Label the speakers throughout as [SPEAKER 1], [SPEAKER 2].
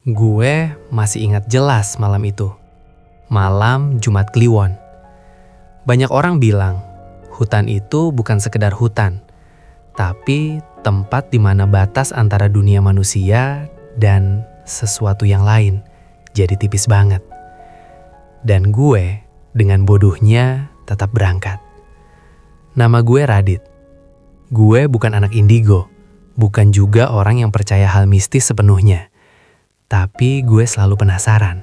[SPEAKER 1] Gue masih ingat jelas malam itu. Malam Jumat Kliwon. Banyak orang bilang, hutan itu bukan sekedar hutan, tapi tempat di mana batas antara dunia manusia dan sesuatu yang lain jadi tipis banget. Dan gue, dengan bodohnya, tetap berangkat. Nama gue Radit. Gue bukan anak indigo, bukan juga orang yang percaya hal mistis sepenuhnya. Tapi gue selalu penasaran.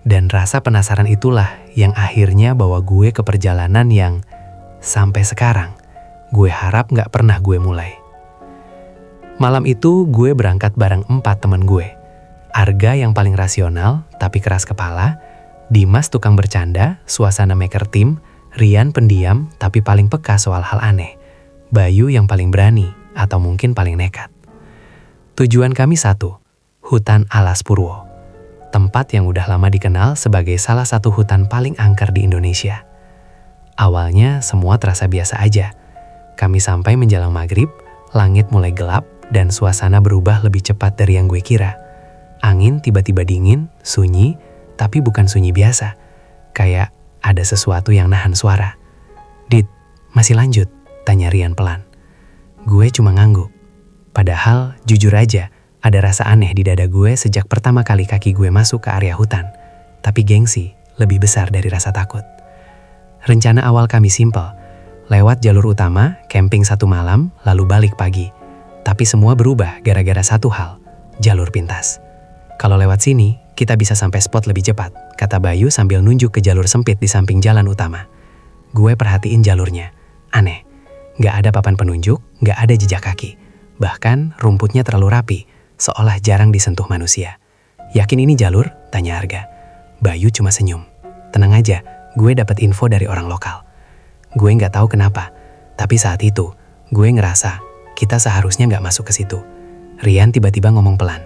[SPEAKER 1] Dan rasa penasaran itulah yang akhirnya bawa gue ke perjalanan yang sampai sekarang gue harap gak pernah gue mulai. Malam itu gue berangkat bareng 4 teman gue. Arga yang paling rasional tapi keras kepala, Dimas tukang bercanda, suasana maker tim, Rian pendiam tapi paling peka soal hal aneh, Bayu yang paling berani atau mungkin paling nekat. Tujuan kami satu, Hutan Alas Purwo. Tempat yang udah lama dikenal sebagai salah satu hutan paling angker di Indonesia. Awalnya semua terasa biasa aja. Kami sampai menjelang maghrib, langit mulai gelap dan suasana berubah lebih cepat dari yang gue kira. Angin tiba-tiba dingin, sunyi, tapi bukan sunyi biasa. Kayak ada sesuatu yang nahan suara. "Dit, masih lanjut?" tanya Rian pelan. Gue cuma ngangguk. Padahal jujur aja, ada rasa aneh di dada gue sejak pertama kali kaki gue masuk ke area hutan. Tapi gengsi lebih besar dari rasa takut. Rencana awal kami simpel. Lewat jalur utama, camping 1 malam, lalu balik pagi. Tapi semua berubah gara-gara satu hal, jalur pintas. Kalau lewat sini, kita bisa sampai spot lebih cepat, kata Bayu sambil nunjuk ke jalur sempit di samping jalan utama. Gue perhatiin jalurnya. Aneh, gak ada papan penunjuk, gak ada jejak kaki. Bahkan rumputnya terlalu rapi, seolah jarang disentuh manusia. "Yakin ini jalur?" tanya Arga. Bayu cuma senyum. "Tenang aja, gue dapat info dari orang lokal." Gue nggak tahu kenapa, tapi saat itu gue ngerasa kita seharusnya nggak masuk ke situ. Rian tiba-tiba ngomong pelan,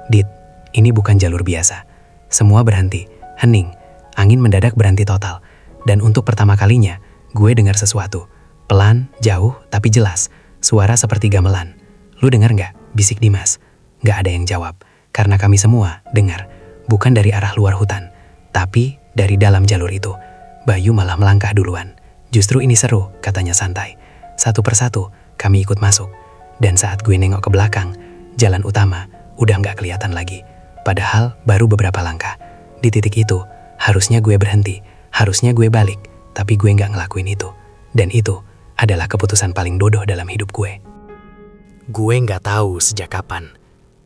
[SPEAKER 1] "Dit, ini bukan jalur biasa." Semua berhenti, hening, angin mendadak berhenti total. Dan untuk pertama kalinya, gue dengar sesuatu. Pelan, jauh, tapi jelas. Suara seperti gamelan. "Lu dengar nggak?" bisik Dimas. Gak ada yang jawab, karena kami semua dengar, bukan dari arah luar hutan, tapi dari dalam jalur itu. Bayu malah melangkah duluan. "Justru ini seru," katanya santai. Satu persatu, kami ikut masuk. Dan saat gue nengok ke belakang, jalan utama udah gak kelihatan lagi. Padahal baru beberapa langkah. Di titik itu, harusnya gue berhenti, harusnya gue balik, tapi gue gak ngelakuin itu. Dan itu adalah keputusan paling bodoh dalam hidup gue. Gue gak tahu sejak kapan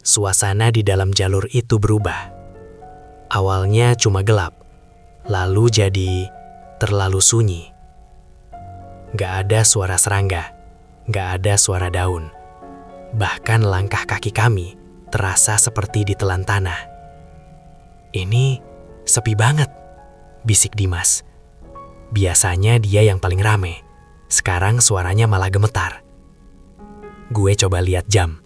[SPEAKER 1] suasana di dalam jalur itu berubah. Awalnya cuma gelap, lalu jadi terlalu sunyi. Gak ada suara serangga, gak ada suara daun. Bahkan langkah kaki kami terasa seperti ditelan tanah. "Ini sepi banget," bisik Dimas. Biasanya dia yang paling rame, sekarang suaranya malah gemetar. Gue coba lihat jam.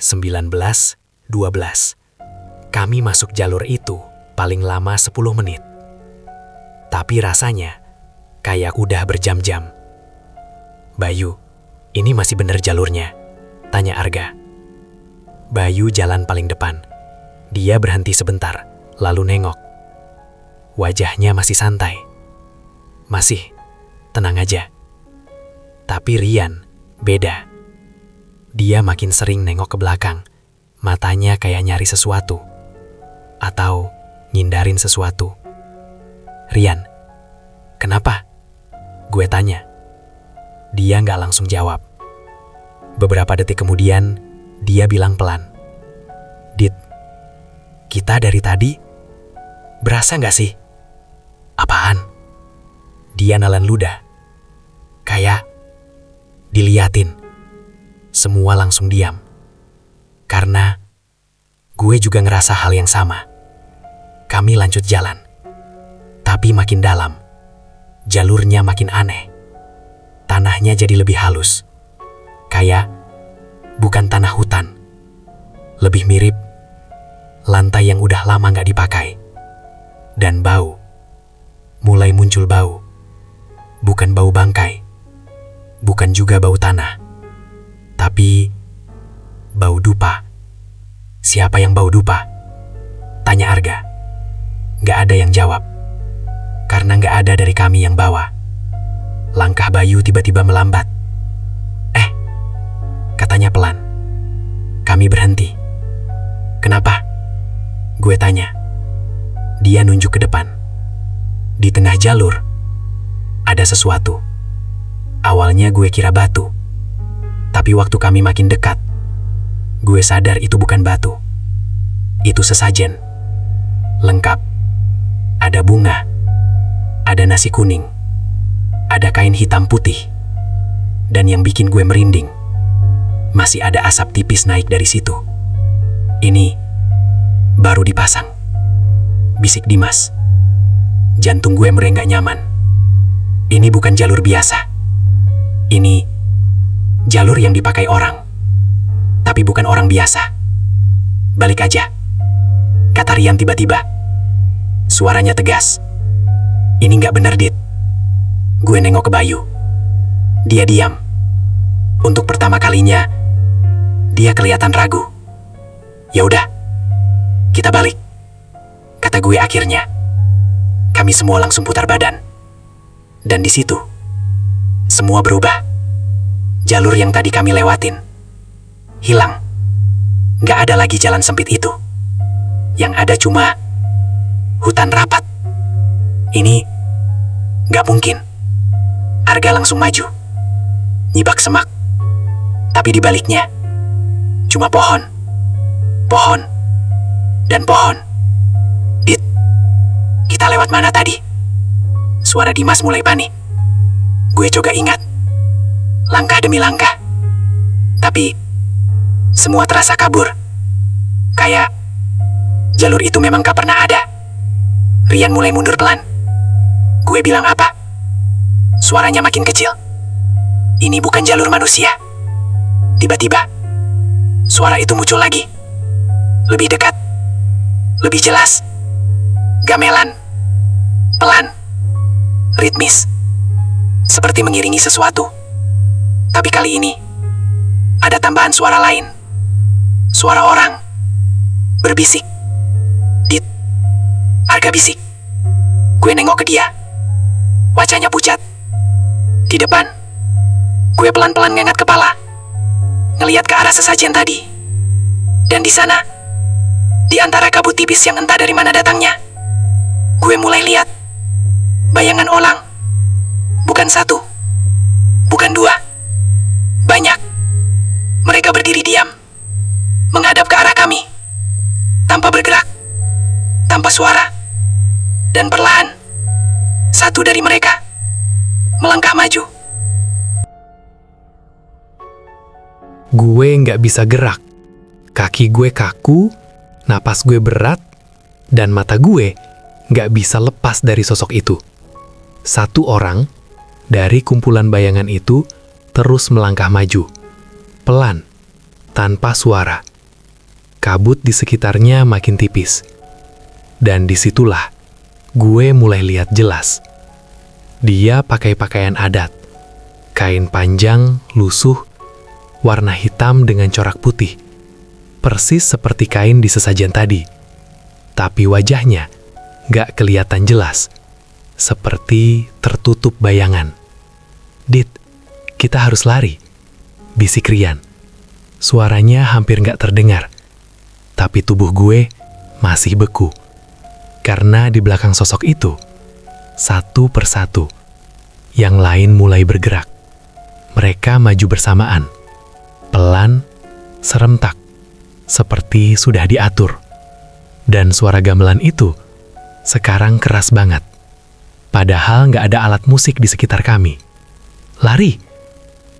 [SPEAKER 1] 19.12. Kami masuk jalur itu paling lama 10 menit. Tapi rasanya kayak udah berjam-jam. "Bayu, ini masih bener jalurnya?" tanya Arga. Bayu jalan paling depan. Dia berhenti sebentar, lalu nengok. Wajahnya masih santai. "Masih, tenang aja." Tapi Rian beda. Dia makin sering nengok ke belakang, matanya kayak nyari sesuatu. Atau ngindarin sesuatu. "Rian, kenapa?" gue tanya. Dia gak langsung jawab. Beberapa detik kemudian, dia bilang pelan, "Dit, kita dari tadi, berasa gak sih?" "Apaan?" Dia nalan ludah. "Kayak diliatin." Semua langsung diam. Karena gue juga ngerasa hal yang sama. Kami lanjut jalan. Tapi makin dalam. Jalurnya makin aneh. Tanahnya jadi lebih halus. Kayak bukan tanah hutan. Lebih mirip lantai yang udah lama gak dipakai. Dan bau. Mulai muncul bau. Bukan bau bangkai. Bukan juga bau tanah. Tapi bau dupa.
[SPEAKER 2] Siapa yang bau dupa? Tanya Arga. Gak ada yang jawab. Karena gak ada dari kami yang bawa. Langkah Bayu tiba-tiba melambat. Katanya pelan. Kami berhenti. Kenapa? Gue tanya. Dia nunjuk ke depan. Di tengah jalur, ada sesuatu. Awalnya gue kira batu. Tapi waktu kami makin dekat, gue sadar itu bukan batu. Itu sesajen. Lengkap. Ada bunga. Ada nasi kuning. Ada kain hitam putih. Dan yang bikin gue merinding, masih ada asap tipis naik dari situ. Ini baru dipasang. Bisik Dimas. Jantung gue merenggak nyaman. Ini bukan jalur biasa. Ini jalur yang dipakai orang. Tapi bukan orang biasa. Balik aja, kata Rian tiba-tiba. Suaranya tegas. Ini gak bener, Dit. Gue nengok ke Bayu. Dia diam. Untuk pertama kalinya, dia kelihatan ragu. Ya udah, kita balik, kata gue akhirnya. Kami semua langsung putar badan. Dan di situ, semua berubah. Jalur yang tadi kami lewatin hilang. Gak ada lagi jalan sempit itu. Yang ada cuma hutan rapat. Ini gak mungkin. Arga langsung maju, nyibak semak. Tapi di baliknya cuma pohon, pohon, dan pohon. Dit, kita lewat mana tadi? Suara Dimas mulai panik. Gue coba ingat, langkah demi langkah. Tapi semua terasa kabur. Kayak jalur itu memang gak pernah ada. Rian mulai mundur pelan. Gue bilang apa? Suaranya makin kecil. Ini bukan jalur manusia. Tiba-tiba, suara itu muncul lagi. Lebih dekat. Lebih jelas. Gamelan. Pelan. Ritmis. Seperti mengiringi sesuatu. Tapi kali ini, ada tambahan suara lain. Suara orang. Berbisik. Dit. Arga bisik. Gue nengok ke dia. Wajahnya pucat. Di depan, gue pelan-pelan ngengat kepala. Ngeliat ke arah sesajen tadi. Dan di sana, di antara kabut tipis yang entah dari mana datangnya, gue mulai lihat bayangan orang. Bukan satu, bukan dua, banyak. Mereka berdiri diam, menghadap ke arah kami, tanpa bergerak, tanpa suara. Dan perlahan, satu dari mereka melangkah maju.
[SPEAKER 1] Gue nggak bisa gerak. Kaki gue kaku, napas gue berat, dan mata gue nggak bisa lepas dari sosok itu. Satu orang dari kumpulan bayangan itu terus melangkah maju. Pelan, tanpa suara. Kabut di sekitarnya makin tipis. Dan disitulah gue mulai lihat jelas. Dia pakai pakaian adat. Kain panjang, lusuh, warna hitam dengan corak putih. Persis seperti kain di sesajen tadi. Tapi wajahnya gak kelihatan jelas. Seperti tertutup bayangan. Dit, kita harus lari, bisik Rian. Suaranya hampir gak terdengar. Tapi tubuh gue masih beku. Karena di belakang sosok itu, satu persatu, yang lain mulai bergerak. Mereka maju bersamaan. Pelan, serentak, seperti sudah diatur. Dan suara gamelan itu sekarang keras banget. Padahal nggak ada alat musik di sekitar kami. Lari!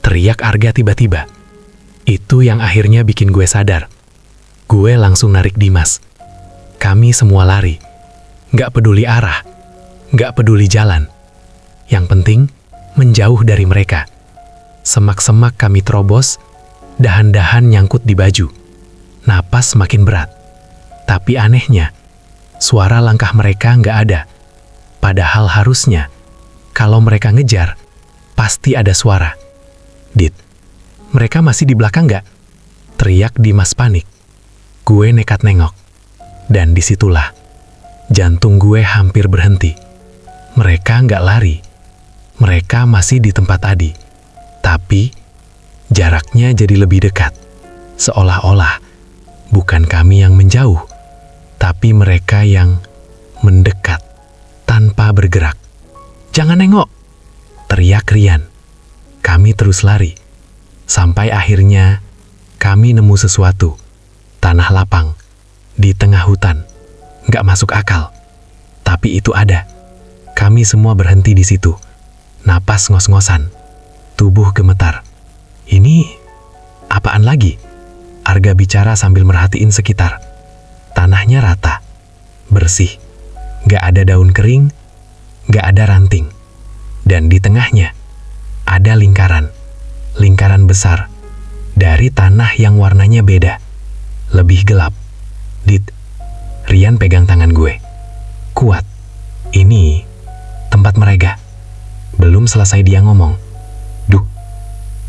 [SPEAKER 1] Teriak Arga tiba-tiba. Itu yang akhirnya bikin gue sadar. Gue langsung narik Dimas. Kami semua lari. Nggak peduli arah. Nggak peduli jalan. Yang penting, menjauh dari mereka. Semak-semak kami terobos, dahan-dahan nyangkut di baju. Napas makin berat. Tapi anehnya, suara langkah mereka nggak ada. Padahal harusnya, kalau mereka ngejar, pasti ada suara. Dit, mereka masih di belakang nggak? Teriak Dimas panik.
[SPEAKER 2] Gue nekat nengok, dan disitulah jantung gue hampir berhenti. Mereka nggak lari, mereka masih di tempat tadi, tapi jaraknya jadi lebih dekat. Seolah-olah bukan kami yang menjauh, tapi mereka yang mendekat tanpa bergerak. "Jangan nengok!" teriak Rian. Kami terus lari, sampai akhirnya kami nemu sesuatu. Tanah lapang, di tengah hutan. Nggak masuk akal. Tapi itu ada. Kami semua berhenti di situ. Napas ngos-ngosan. Tubuh gemetar. "Ini apaan lagi?" Arga bicara sambil merhatiin sekitar. Tanahnya rata, bersih. Nggak ada daun kering, nggak ada ranting. Dan di tengahnya, ada lingkaran. Lingkaran besar. Dari tanah yang warnanya beda. Lebih gelap. "Dit," Rian pegang tangan gue. "Kuat. Ini tempat mereka." Belum selesai dia ngomong. "Duh,"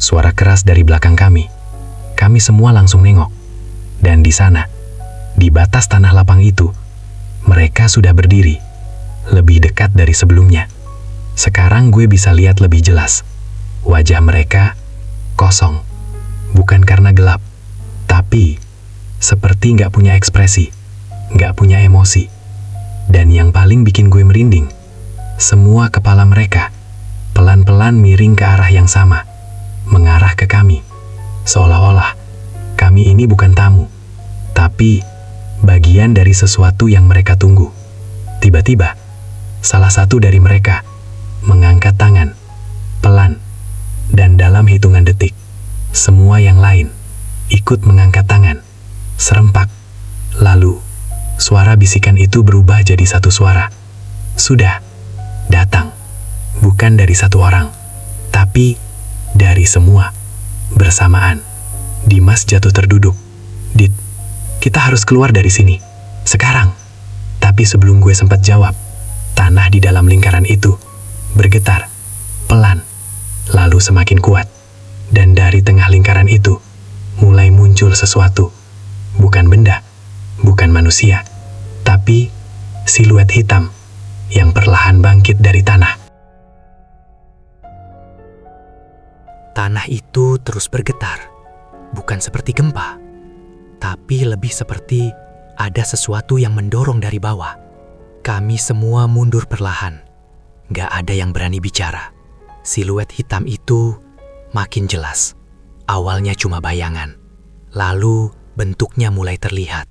[SPEAKER 2] suara keras dari belakang kami. Kami semua langsung nengok. Dan di sana, di batas tanah lapang itu, mereka sudah berdiri. Lebih dekat dari sebelumnya. Sekarang gue bisa lihat lebih jelas. Wajah mereka kosong. Bukan karena gelap, tapi seperti nggak punya ekspresi, nggak punya emosi. Dan yang paling bikin gue merinding, semua kepala mereka pelan-pelan miring ke arah yang sama, mengarah ke kami. Seolah-olah kami ini bukan tamu, tapi bagian dari sesuatu yang mereka tunggu. Tiba-tiba, salah satu dari mereka mengangkat tangan, pelan, dan dalam hitungan detik, semua yang lain ikut mengangkat tangan. Serempak. Lalu, suara bisikan itu berubah jadi satu suara. Sudah datang. Bukan dari satu orang, tapi dari semua. Bersamaan. Dimas jatuh terduduk. "Dit, kita harus keluar dari sini. Sekarang." Tapi sebelum gue sempat jawab, tanah di dalam lingkaran itu bergetar. Pelan. Lalu semakin kuat. Dan dari tengah lingkaran itu, mulai muncul sesuatu. Bukan benda, bukan manusia, tapi siluet hitam yang perlahan bangkit dari tanah.
[SPEAKER 1] Tanah itu terus bergetar, bukan seperti gempa, tapi lebih seperti ada sesuatu yang mendorong dari bawah. Kami semua mundur perlahan, gak ada yang berani bicara. Siluet hitam itu makin jelas. Awalnya cuma bayangan, lalu bentuknya mulai terlihat.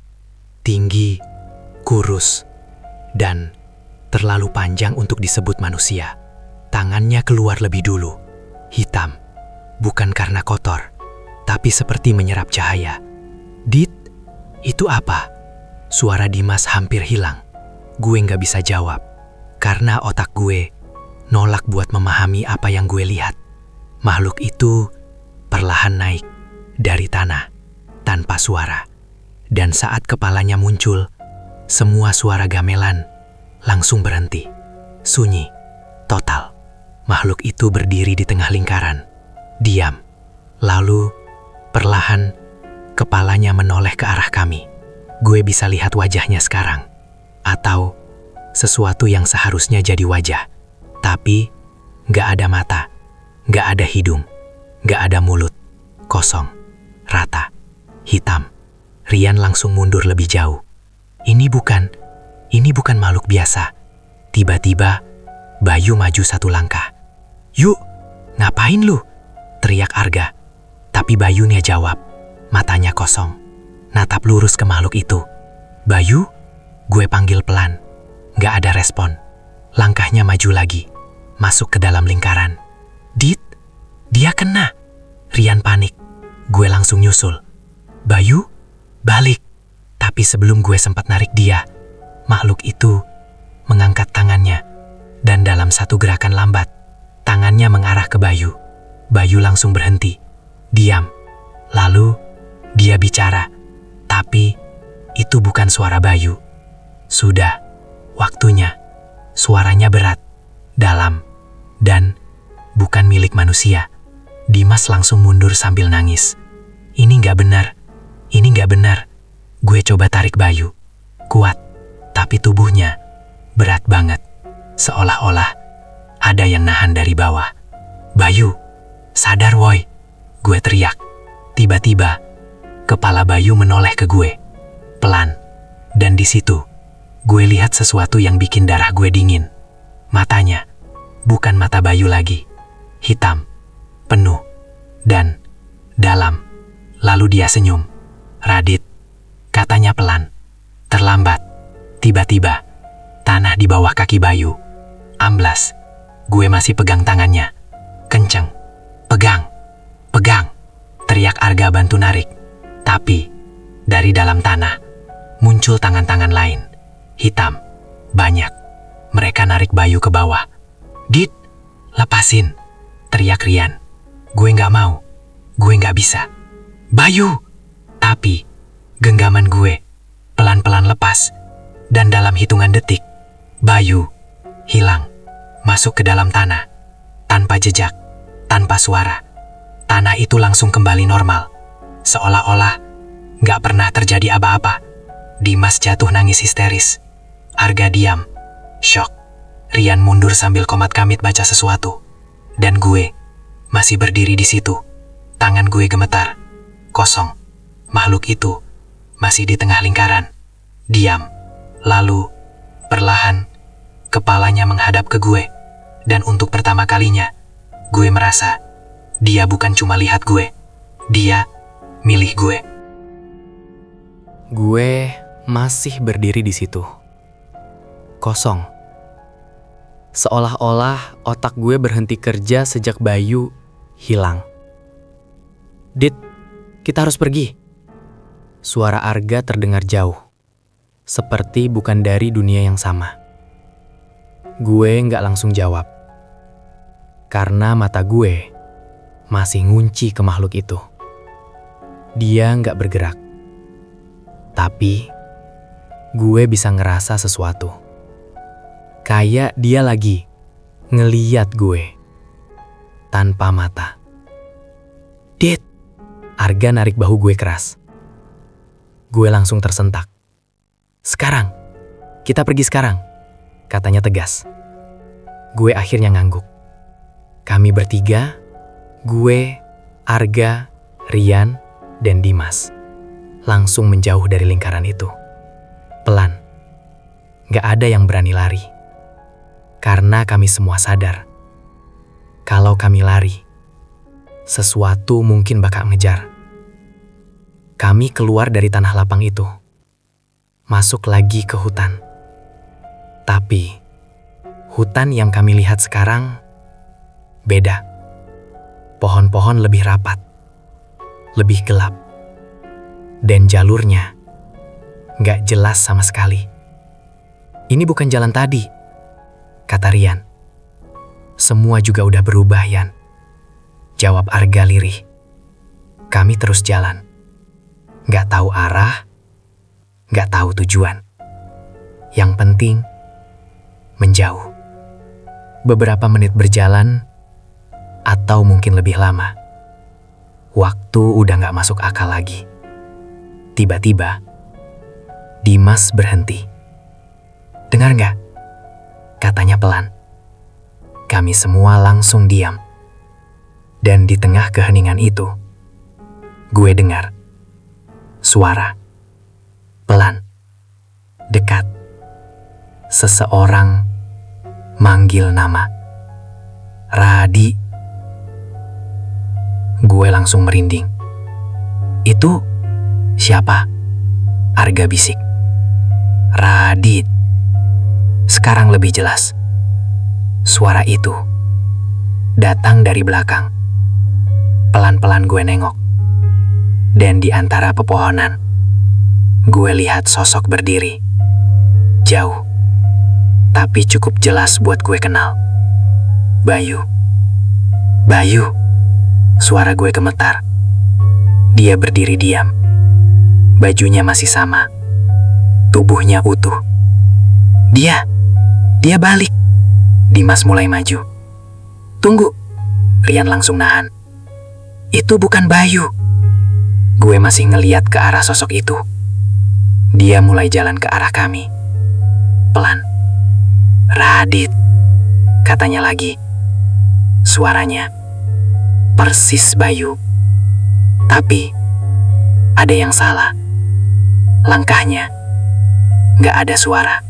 [SPEAKER 1] Tinggi, kurus, dan terlalu panjang untuk disebut manusia. Tangannya keluar lebih dulu, hitam. Bukan karena kotor, tapi seperti menyerap cahaya. "Dit, itu apa?" Suara Dimas hampir hilang. Gue gak bisa jawab, karena otak gue nolak buat memahami apa yang gue lihat. Makhluk itu perlahan naik dari tanah, tanpa suara. Dan saat kepalanya muncul, semua suara gamelan langsung berhenti. Sunyi, total. Makhluk itu berdiri di tengah lingkaran. Diam. Lalu, perlahan, kepalanya menoleh ke arah kami. Gue bisa lihat wajahnya sekarang. Atau sesuatu yang seharusnya jadi wajah. Tapi, gak ada mata, gak ada hidung, gak ada mulut. Kosong, rata, hitam. Rian langsung mundur lebih jauh. Ini bukan makhluk biasa. Tiba-tiba, Bayu maju satu langkah. "Yuk, ngapain lu?" teriak Arga. Tapi Bayunya jawab, matanya kosong, natap lurus ke makhluk itu. "Bayu?" Gue panggil pelan. Gak ada respon. Langkahnya maju lagi, masuk ke dalam lingkaran. "Dit, dia kena." Rian panik. Gue langsung nyusul. "Bayu, balik." Tapi sebelum gue sempat narik dia, makhluk itu mengangkat tangannya. Dan dalam satu gerakan lambat, tangannya mengarah ke Bayu. Bayu langsung berhenti, diam. Lalu, dia bicara. Tapi, itu bukan suara Bayu. Sudah, waktunya. Suaranya berat, dalam, dan bukan milik manusia. Dimas langsung mundur sambil nangis. Ini nggak benar.
[SPEAKER 2] Gue coba tarik Bayu. Kuat, tapi tubuhnya berat banget. Seolah-olah ada yang nahan dari bawah. Bayu, sadar woi. Gue teriak. Tiba-tiba, kepala Bayu menoleh ke gue. Pelan. Dan di situ, gue lihat sesuatu yang bikin darah gue dingin. Matanya, bukan mata Bayu lagi. Hitam, penuh, dan dalam. Lalu dia senyum. Radit, katanya pelan. Terlambat. Tiba-tiba, tanah di bawah kaki Bayu amblas. Gue masih pegang tangannya. Kenceng. Pegang. Pegang. Teriak Arga bantu narik. Tapi, dari dalam tanah, muncul tangan-tangan lain. Hitam. Banyak. Mereka narik Bayu ke bawah. Dit, lepasin. Teriak Rian. Gue nggak mau. Gue nggak bisa. Bayu! Tapi, genggaman gue pelan-pelan lepas. Dan dalam hitungan detik, Bayu hilang. Masuk ke dalam tanah. Tanpa jejak. Tanpa suara. Tanah itu langsung kembali normal. Seolah-olah nggak pernah terjadi apa-apa. Dimas jatuh nangis histeris. Arga diam. Shock. Rian mundur sambil komat kamit baca sesuatu. Dan gue masih berdiri di situ. Tangan gue gemetar. Kosong. Makhluk itu masih di tengah lingkaran. Diam. Lalu, perlahan, kepalanya menghadap ke gue. Dan untuk pertama kalinya, gue merasa dia bukan cuma lihat gue. Dia milih gue.
[SPEAKER 1] Gue masih berdiri di situ. Kosong. Seolah-olah otak gue berhenti kerja sejak Bayu hilang. Dit, kita harus pergi. Suara Arga terdengar jauh. Seperti bukan dari dunia yang sama. Gue nggak langsung jawab. Karena mata gue masih ngunci ke makhluk itu. Dia nggak bergerak. Tapi, gue bisa ngerasa sesuatu. Kayak dia lagi ngeliat gue. Tanpa mata. Dit! Arga narik bahu gue keras. Gue langsung tersentak. Sekarang, kita pergi sekarang, katanya tegas. Gue akhirnya ngangguk. Kami bertiga, gue, Arga, Rian, dan Dimas, langsung menjauh dari lingkaran itu. Pelan. Gak ada yang berani lari. Karena kami semua sadar. Kalau kami lari, sesuatu mungkin bakal ngejar. Kami keluar dari tanah lapang itu. Masuk lagi ke hutan. Tapi, hutan yang kami lihat sekarang beda. Pohon-pohon lebih rapat, lebih gelap, dan jalurnya nggak jelas sama sekali. Ini bukan jalan tadi, kata Rian. Semua juga udah berubah, Yan. Jawab Arga lirih. Kami terus jalan. Nggak tahu arah, nggak tahu tujuan. Yang penting, menjauh. Beberapa menit berjalan, atau mungkin lebih lama. Waktu udah nggak masuk akal lagi. Tiba-tiba, Dimas berhenti. Dengar nggak? Katanya pelan. Kami semua langsung diam. Dan di tengah keheningan itu, gue dengar suara pelan, dekat. Seseorang manggil nama. Radi. Gue langsung merinding. Itu siapa? Arga bisik. Radit. Sekarang lebih jelas. Suara itu datang dari belakang. Pelan-pelan gue nengok. Dan di antara pepohonan, gue lihat sosok berdiri. Jauh, tapi cukup jelas buat gue kenal. Bayu. Bayu. Suara gue gemetar. Dia berdiri diam. Bajunya masih sama. Tubuhnya utuh. Dia balik. Dimas mulai maju. Tunggu. Rian langsung nahan. Itu bukan Bayu. Gue masih ngeliat ke arah sosok itu.
[SPEAKER 2] Dia mulai jalan ke arah kami. Pelan. "Radit," katanya lagi. Suaranya persis Bayu. Tapi ada yang salah. Langkahnya gak ada suara.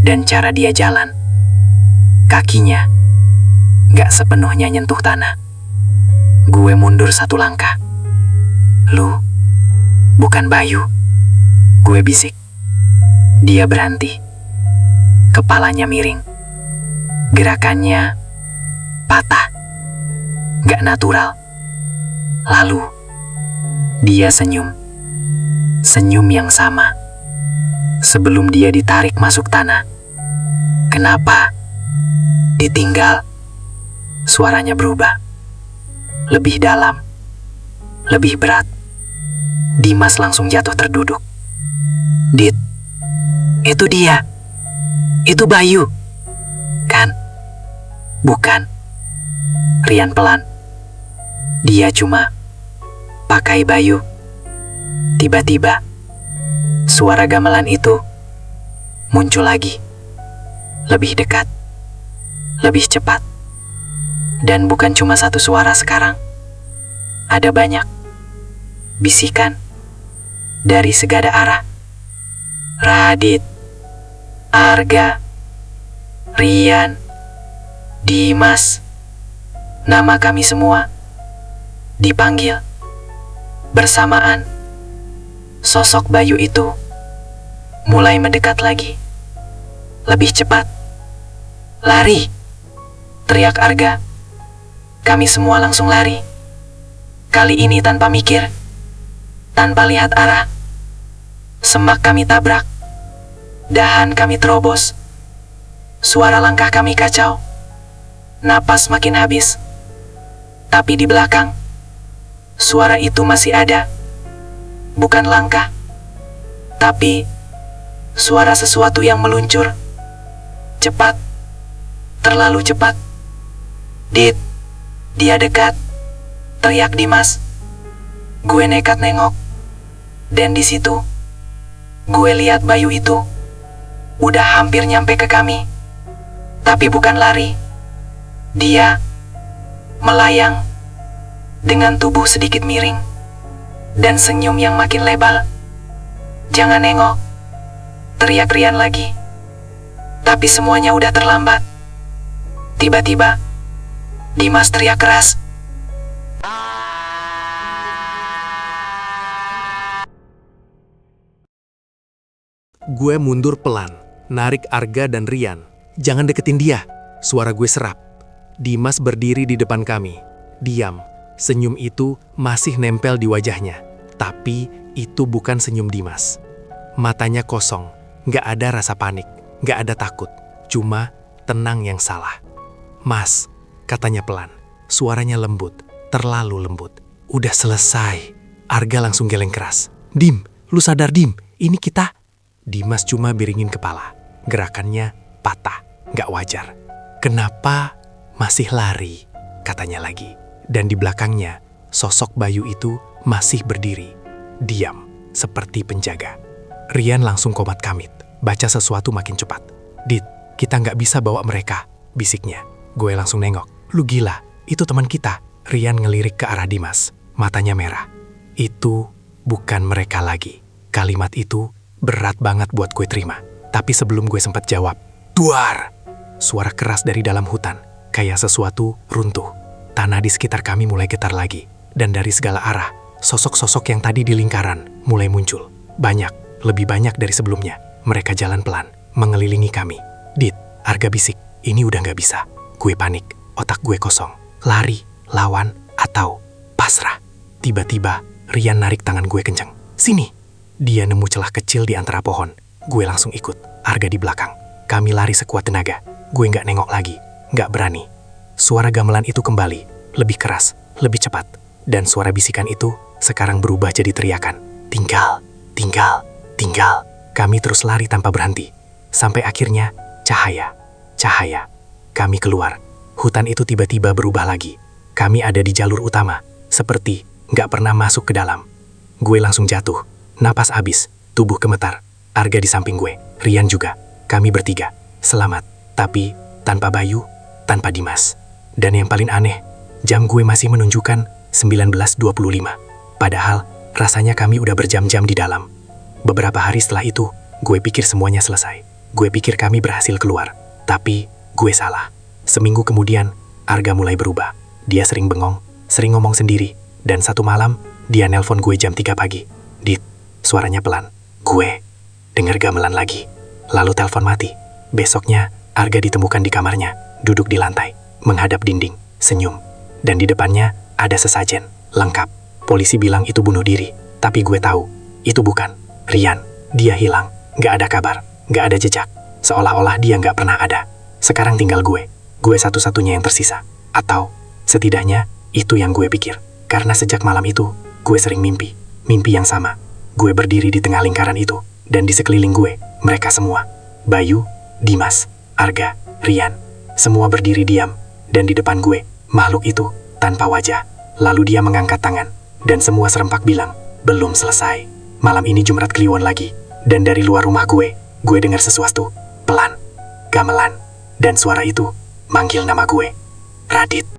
[SPEAKER 2] Dan cara dia jalan, kakinya gak sepenuhnya nyentuh tanah. Gue mundur satu langkah. "Lu bukan Bayu," gue bisik. Dia berhenti. Kepalanya miring. Gerakannya patah. Gak natural. Lalu dia senyum. Senyum yang sama. Sebelum dia ditarik masuk tanah. "Kenapa ditinggal?" Suaranya berubah. Lebih dalam. Lebih berat. Dimas langsung jatuh terduduk. "Dit, itu dia. Itu Bayu. Kan?" "Bukan." Rian pelan. "Dia cuma pakai Bayu." Tiba-tiba, suara gamelan itu muncul lagi. Lebih dekat. Lebih cepat. Dan bukan cuma satu suara sekarang. Ada banyak. Bisikan. Dari segala arah. "Radit. Arga. Rian. Dimas." Nama kami semua dipanggil bersamaan. Sosok Bayu itu mulai mendekat lagi. Lebih cepat. "Lari!" teriak Arga. Kami semua langsung lari. Kali ini tanpa mikir. Tanpa lihat arah. Semak kami tabrak. Dahan kami terobos. Suara langkah kami kacau. Napas makin habis. Tapi di belakang, suara itu masih ada. Bukan langkah, tapi suara sesuatu yang meluncur. Cepat. Terlalu cepat. "Dit, dia dekat," teriak Dimas. Gue nekat nengok. Dan di situ, gue lihat Bayu itu udah hampir nyampe ke kami. Tapi bukan lari. Dia melayang dengan tubuh sedikit miring dan senyum yang makin lebar. "Jangan nengok," teriak Rian lagi. Tapi semuanya udah terlambat. Tiba-tiba, Dimas teriak keras.
[SPEAKER 1] Gue mundur pelan, narik Arga dan Rian. "Jangan deketin dia," suara gue serap. Dimas berdiri di depan kami, diam. Senyum itu masih nempel di wajahnya. Tapi itu bukan senyum Dimas. Matanya kosong, gak ada rasa panik, gak ada takut. Cuma tenang yang salah. "Mas," katanya pelan. Suaranya lembut, terlalu lembut. "Udah selesai." Arga langsung geleng keras. "Dim, lu sadar Dim, ini kita." Dimas cuma biringin kepala. Gerakannya patah, gak wajar. "Kenapa masih lari?" katanya lagi. Dan di belakangnya, sosok Bayu itu masih berdiri. Diam, seperti penjaga. Rian langsung komat kamit, baca sesuatu makin cepat. "Dit, kita nggak bisa bawa mereka," bisiknya. Gue langsung nengok. "Lu gila, itu teman kita." Rian ngelirik ke arah Dimas, matanya merah. Itu bukan mereka lagi. Kalimat itu berat banget buat gue terima. Tapi sebelum gue sempat jawab, "Duar!" Suara keras dari dalam hutan, kayak sesuatu runtuh. Tanah di sekitar kami mulai getar lagi. Dan dari segala arah, sosok-sosok yang tadi di lingkaran mulai muncul. Banyak, lebih banyak dari sebelumnya. Mereka jalan pelan, mengelilingi kami. "Dit," Arga bisik, "ini udah gak bisa." Gue panik, otak gue kosong. Lari, lawan, atau pasrah. Tiba-tiba, Rian narik tangan gue kenceng. "Sini." Dia nemu celah kecil di antara pohon. Gue langsung ikut, Arga di belakang. Kami lari sekuat tenaga. Gue gak nengok lagi, gak berani. Suara gamelan itu kembali, lebih keras, lebih cepat. Dan suara bisikan itu sekarang berubah jadi teriakan. "Tinggal, tinggal, tinggal." Kami terus lari tanpa berhenti. Sampai akhirnya, cahaya. Kami keluar. Hutan itu tiba-tiba berubah lagi. Kami ada di jalur utama, seperti gak pernah masuk ke dalam. Gue langsung jatuh, napas habis,
[SPEAKER 2] Tubuh gemetar. Arga di samping gue. Rian juga. Kami bertiga. Selamat. Tapi tanpa Bayu, tanpa Dimas. Dan yang paling aneh, jam gue masih menunjukkan 19.25. Padahal rasanya kami udah berjam-jam di dalam. Beberapa hari setelah itu, gue pikir semuanya selesai. Gue pikir kami berhasil keluar. Tapi gue salah. Seminggu kemudian, Arga mulai berubah. Dia sering bengong, sering ngomong sendiri. Dan satu malam, dia nelpon gue jam 3 pagi. Dit, suaranya pelan. Gue denger gamelan lagi. Lalu telepon mati. Besoknya, Arga ditemukan di kamarnya, duduk di lantai, menghadap dinding, senyum. Dan di depannya ada sesajen, lengkap. Polisi bilang itu bunuh diri, tapi gue tahu, itu bukan. Rian, dia hilang, gak ada kabar, gak ada jejak. Seolah-olah dia gak pernah ada. Sekarang tinggal gue satu-satunya yang tersisa. Atau, setidaknya, itu yang gue pikir. Karena sejak malam itu, gue sering mimpi yang sama. Gue berdiri di tengah lingkaran itu, dan di sekeliling gue, mereka semua. Bayu, Dimas, Arga, Rian, semua berdiri diam. Dan di depan gue, makhluk itu, tanpa wajah. Lalu dia mengangkat tangan, dan semua serempak bilang, belum selesai. Malam ini Jumrat Kliwon lagi. Dan dari luar rumah gue dengar sesuatu, pelan, gamelan. Dan suara itu, manggil nama gue, Radit.